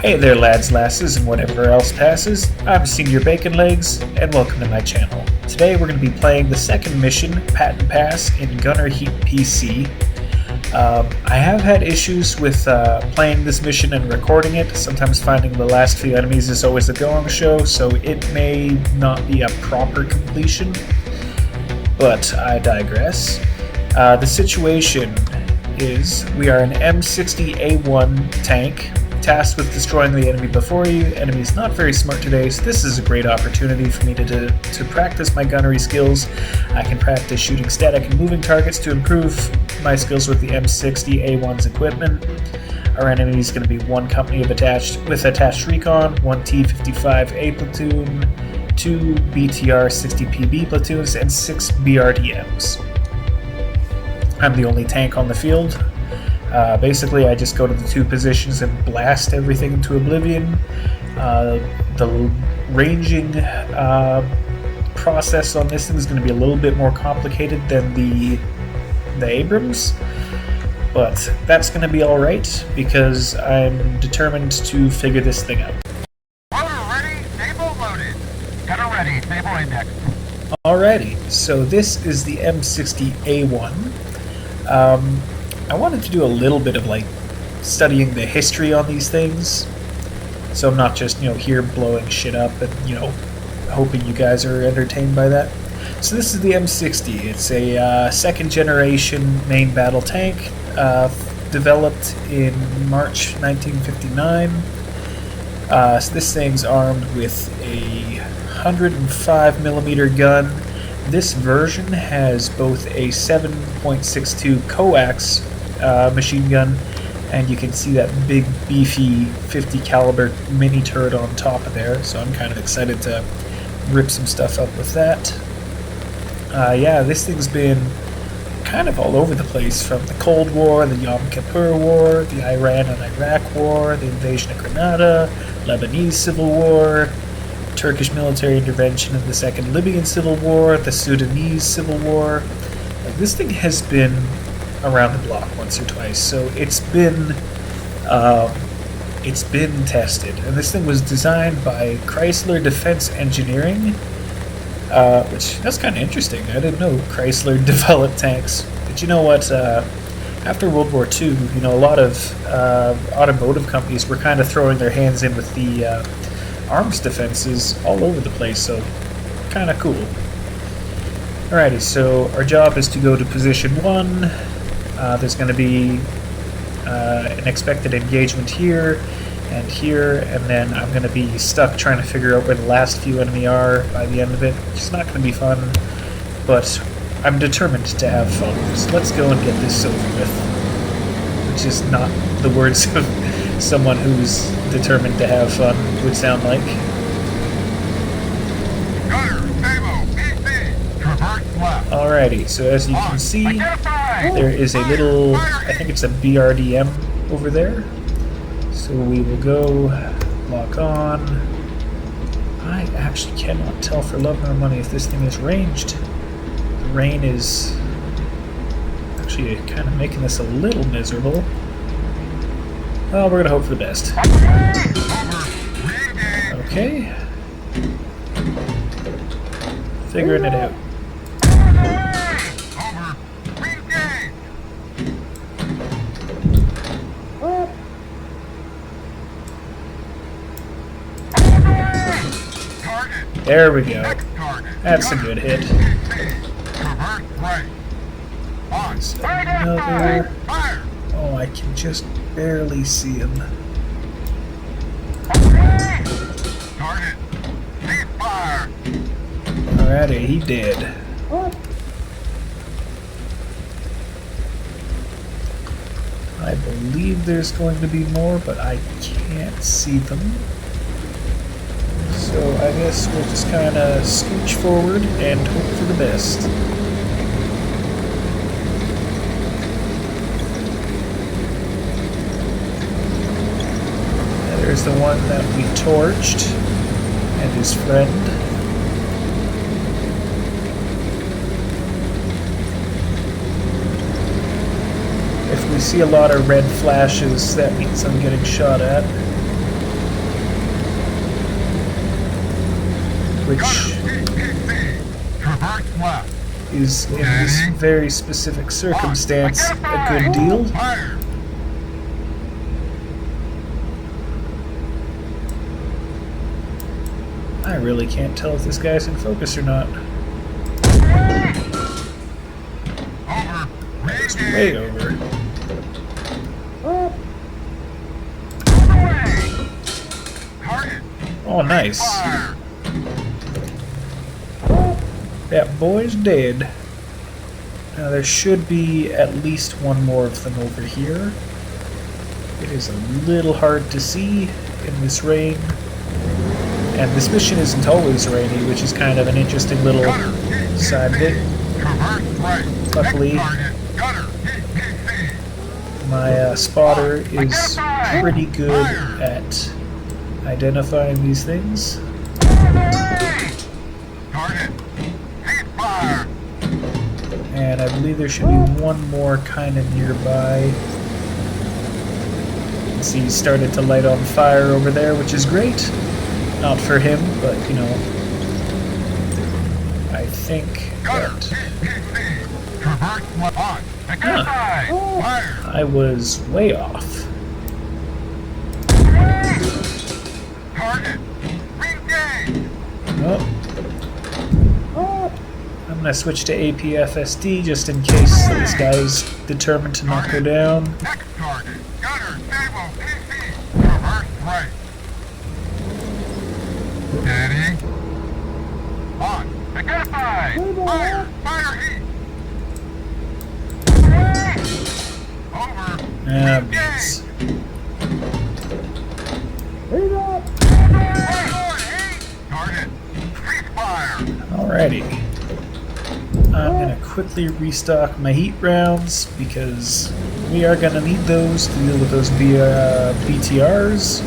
Hey there lads, lasses, and whatever else passes. I'm Senior Bacon Legs, and welcome to my channel. Today we're going to be playing the second mission, Patton Pass, in Gunner Heat PC. I have had issues with playing this mission and recording it. Sometimes finding the last few enemies is always a gong show, so it may not be a proper completion, but I digress. The situation is we are an M60A1 tank, tasked with destroying the enemy before you. Enemy is not very smart today, so this is a great opportunity for me to practice my gunnery skills. I can practice shooting static and moving targets to improve my skills with the M60A1's equipment. Our enemy is going to be one company of attached recon, one T-55A platoon, two BTR-60PB platoons, and 6 BRDMs. I'm the only tank on the field. Basically, I just go to the two positions and blast everything into oblivion. The ranging process on this thing is going to be a little bit more complicated than the Abrams, but that's going to be alright because I'm determined to figure this thing out. Motor ready, stable loaded. Gunner ready, stable index. Alrighty, so this is the M60A1. I wanted to do a little bit of studying the history on these things, so I'm not just here blowing shit up and hoping you guys are entertained by that. So this is the M60. It's a second generation main battle tank, developed in March 1959. So this thing's armed with a 105mm gun. This version has both a 7.62 coax machine gun, and you can see that big beefy 50 caliber mini turret on top of there, so I'm kind of excited to rip some stuff up with that. Yeah, this thing's been kind of all over the place, from the Cold War, the Yom Kippur War, the Iran and Iraq War, the invasion of Grenada, Lebanese Civil War, Turkish military intervention in the Second Libyan Civil War, the Sudanese Civil War. This thing has been around the block once or twice, so it's been tested. And this thing was designed by Chrysler Defense Engineering, which that's kind of interesting. I didn't know Chrysler developed tanks. But you know what? After World War II, a lot of automotive companies were kind of throwing their hands in with the arms defenses all over the place, so kind of cool. Alrighty, so our job is to go to position 1. There's going to be an expected engagement here, and then I'm going to be stuck trying to figure out where the last few enemy are by the end of it. It's not going to be fun, but I'm determined to have fun. So let's go and get this over with, which is not the words of someone who's determined to have fun would sound like. Alrighty, so as you can see, there is a little, I think it's a BRDM over there. So we will go lock on. I actually cannot tell for love nor money if this thing is ranged. The rain is actually kind of making this a little miserable. Well, we're gonna hope for the best. Okay. Figuring it out. There we go. That's a good hit. Another. Oh, I can just barely see him. Alrighty, he did. I believe there's going to be more, but I can't see them. So I guess we'll just kind of scooch forward and hope for the best. There's the one that we torched, and his friend. If we see a lot of red flashes, that means I'm getting shot at. which Traverse left. is in this very specific circumstance a good deal. Fire. I really can't tell if this guy's in focus or not. Over. That was way over. Away. Target. Oh, nice. Fire. That boy's dead. Now there should be at least one more of them over here. It is a little hard to see in this rain. And this mission isn't always rainy, which is kind of an interesting little side bit. Traverse right. Luckily, Gunner. my spotter is pretty good at identifying these things. Target. Fire. And I believe there should be one more kind of nearby. You can see he started to light on fire over there, which is great. Not for him, but, you know, I think that I was way off. Oh. I'm going to switch to APFSD just in case this guy's determined to not go down. Next target. Gunner, stable, PC. Traverse right. Steady. On. Identify. Fire. Fire heat. Over. Ah, beans. Target. Ceasefire. Alrighty. I'm going to quickly restock my heat rounds because we are going to need those to deal with those BTRs.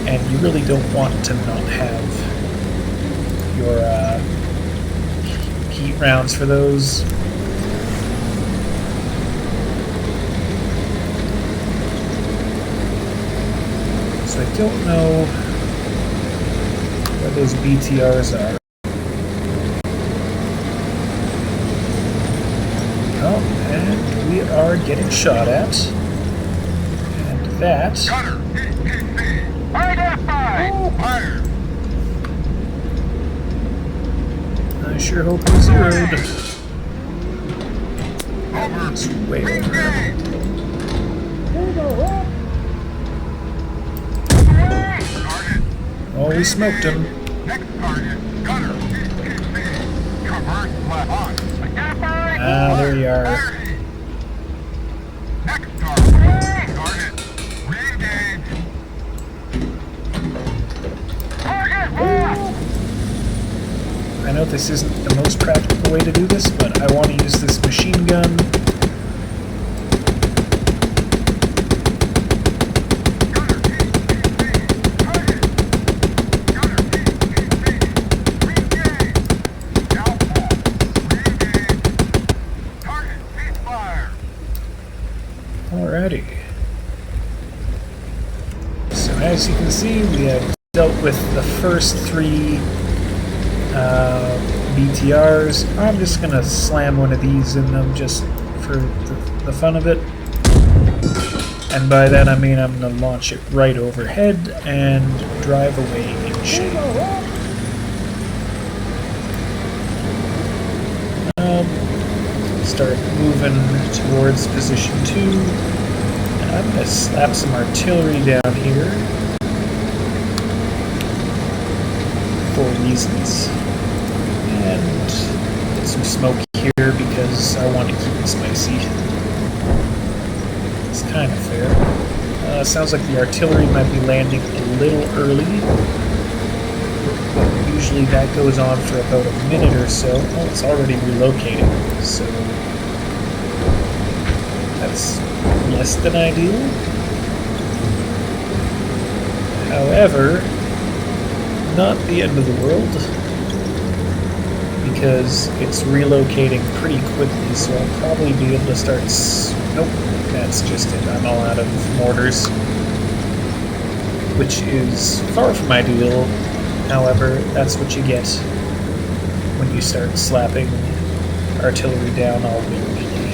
And you really don't want to not have your heat rounds for those. So I don't know where those BTRs are. Oh, and we are getting shot at. And that... Gunner. Identify. Fire. I sure hope we zeroed. Over. It's way over. Target. Oh, we smoked him. Next target. Gunner. Traverse left. On. Identify. Ah, there you are. Fire heat. Next target. Target. Re-engage. Target lost. I know this isn't the most practical way to do this, but I want to use this machine gun. Alrighty. So as you can see, we have dealt with the first three BTRs. I'm just going to slam one of these in them just for the fun of it. And by that I mean I'm going to launch it right overhead and drive away in shame. Start moving towards position 2. And I'm going to slap some artillery down here for reasons. And get some smoke here because I want to keep it spicy. It's kind of fair. Sounds like the artillery might be landing a little early. Usually that goes on for about a minute or so. Oh, it's already relocating, so that's less than ideal. However, not the end of the world, because it's relocating pretty quickly, so I'll probably be able to start... Nope, that's just it. I'm all out of mortars, which is far from ideal. However, that's what you get when you start slapping artillery down all willy-nilly.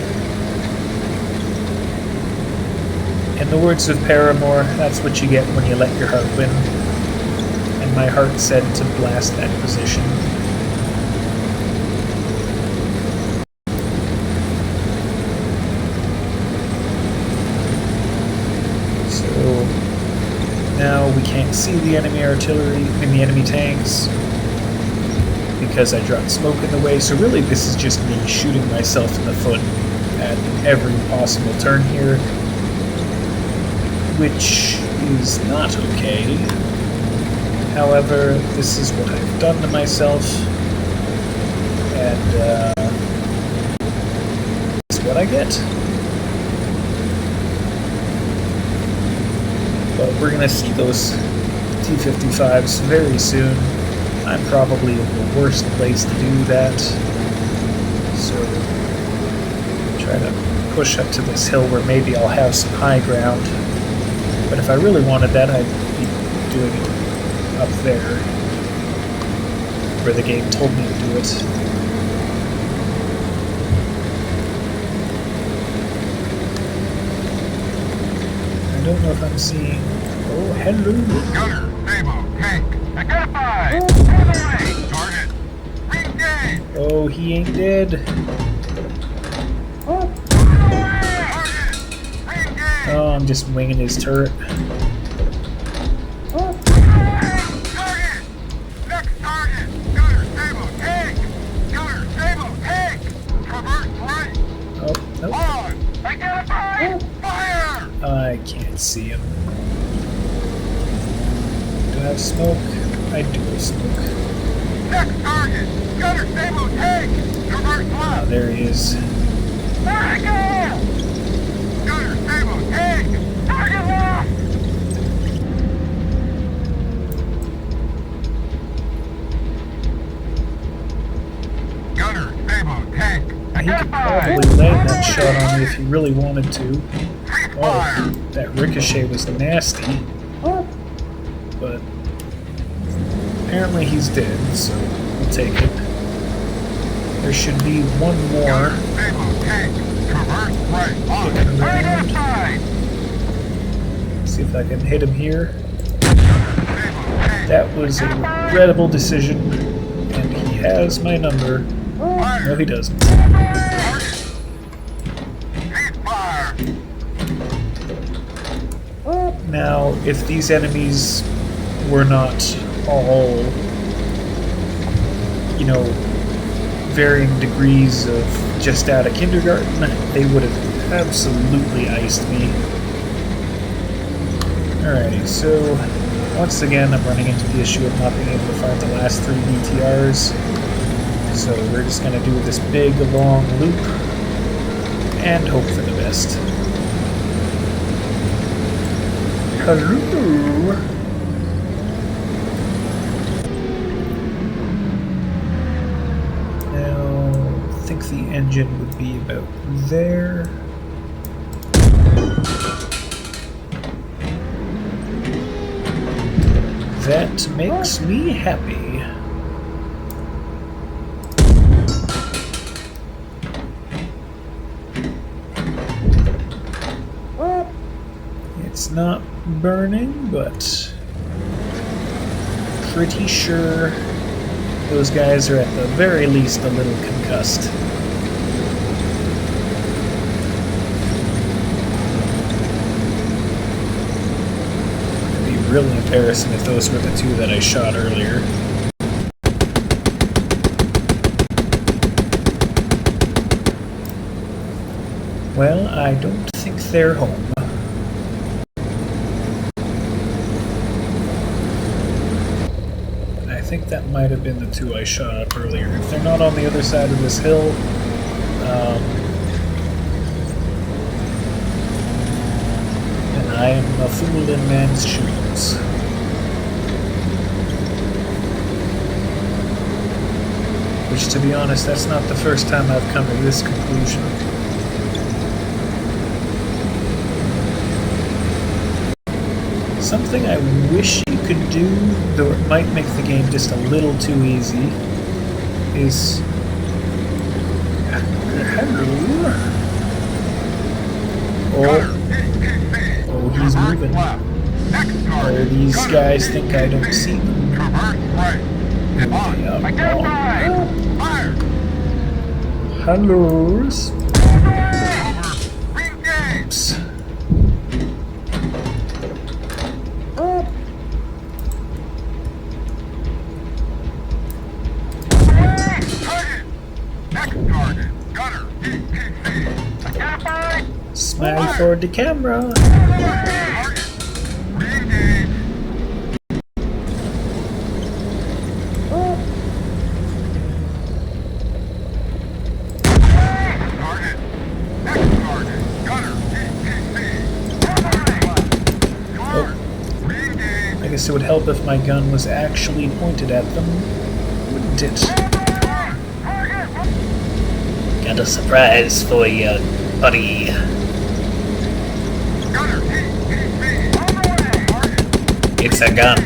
In the words of Paramore, that's what you get when you let your heart win. And my heart said to blast that position. So now we can't see the enemy artillery and the enemy tanks because I dropped smoke in the way. So really this is just me shooting myself in the foot at every possible turn here, which is not okay. However, this is what I've done to myself, and it's what I get. But we're going to see those T-55s very soon. I'm probably in the worst place to do that. So, try to push up to this hill where maybe I'll have some high ground. But if I really wanted that, I'd be doing it up there, where the game told me to do it. I don't know if I'm seeing... Oh, hello! Gunner, Sabo, tank, identify! Away! Target! Reengage! Oh, he ain't dead. Target! Reengage! Oh, I'm just winging his turret. Target! Next target! Gunner, Sabo, tank! Gunner, Sabo, tank! Traverse right! Oh, nope. On! Identify! Fire! I can't see him. Do I have smoke? I do have smoke. Next target! Gunner, Sabo, tank! Traverse Oh, left! there he is. Vertical! Gunner, Sabo, tank! Target left! Gunner, Sabo, tank! He could Identify! probably land that shot on me if he really wanted to. Cease Oh, fire! that ricochet was nasty. But apparently he's dead, so we'll take it. There should be one more. Gunner, Sabo, tank! Traverse right! On! Looking around. Identified! See if I can hit him here. Gunner, Sabo, tank! That was a regrettable decision, and he has my number. No, he doesn't. Target! Cease fire! Now, if these enemies were not all, you know, varying degrees of just out of kindergarten, they would have absolutely iced me. Alrighty, so once again I'm running into the issue of not being able to find the last 3 BTRs. So we're just going to do this big long loop and hope for the best. Hello! Now, I think the engine would be about there. That makes me happy. It's not burning, but pretty sure those guys are at the very least a little concussed. It'd be really embarrassing if those were the 2 that I shot earlier. Well, I don't think they're home. I think that might have been the 2 I shot up earlier. If they're not on the other side of this hill, then I am a fool in man's shoes. Which, to be honest, that's not the first time I've come to this conclusion. Something I wish you could do, though it might make the game just a little too easy, is... Hello? Oh, he's moving. Oh, these guys think I don't see them. Hellos. Oops. Smile for the camera. I guess it would help if my gun was actually pointed at them, wouldn't it? Got a surprise for you, buddy. It's a gun.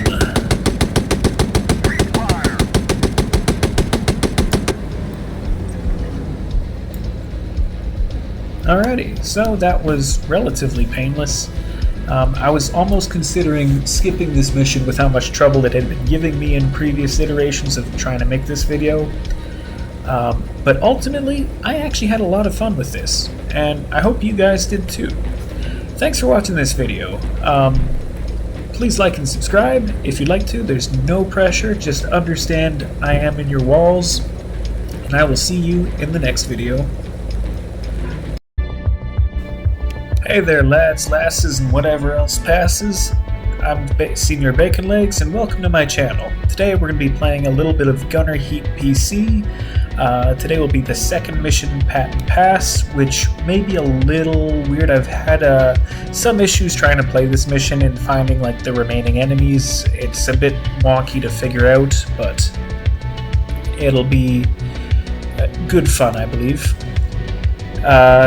Alrighty, so that was relatively painless. I was almost considering skipping this mission with how much trouble it had been giving me in previous iterations of trying to make this video. But ultimately, I actually had a lot of fun with this, and I hope you guys did too. Thanks for watching this video. Please like and subscribe if you'd like to. There's no pressure, just understand I am in your walls, and I will see you in the next video. Hey there, lads, lasses, and whatever else passes. I'm Senior Bacon Legs, and welcome to my channel. Today we're going to be playing a little bit of Gunner Heat PC. Today will be the second mission, Patton Pass, which may be a little weird. I've had some issues trying to play this mission and finding like the remaining enemies. It's a bit wonky to figure out, but it'll be good fun, I believe.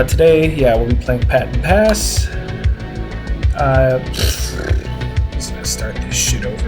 Today, yeah, we'll be playing Patton Pass. Just gonna start this shit over.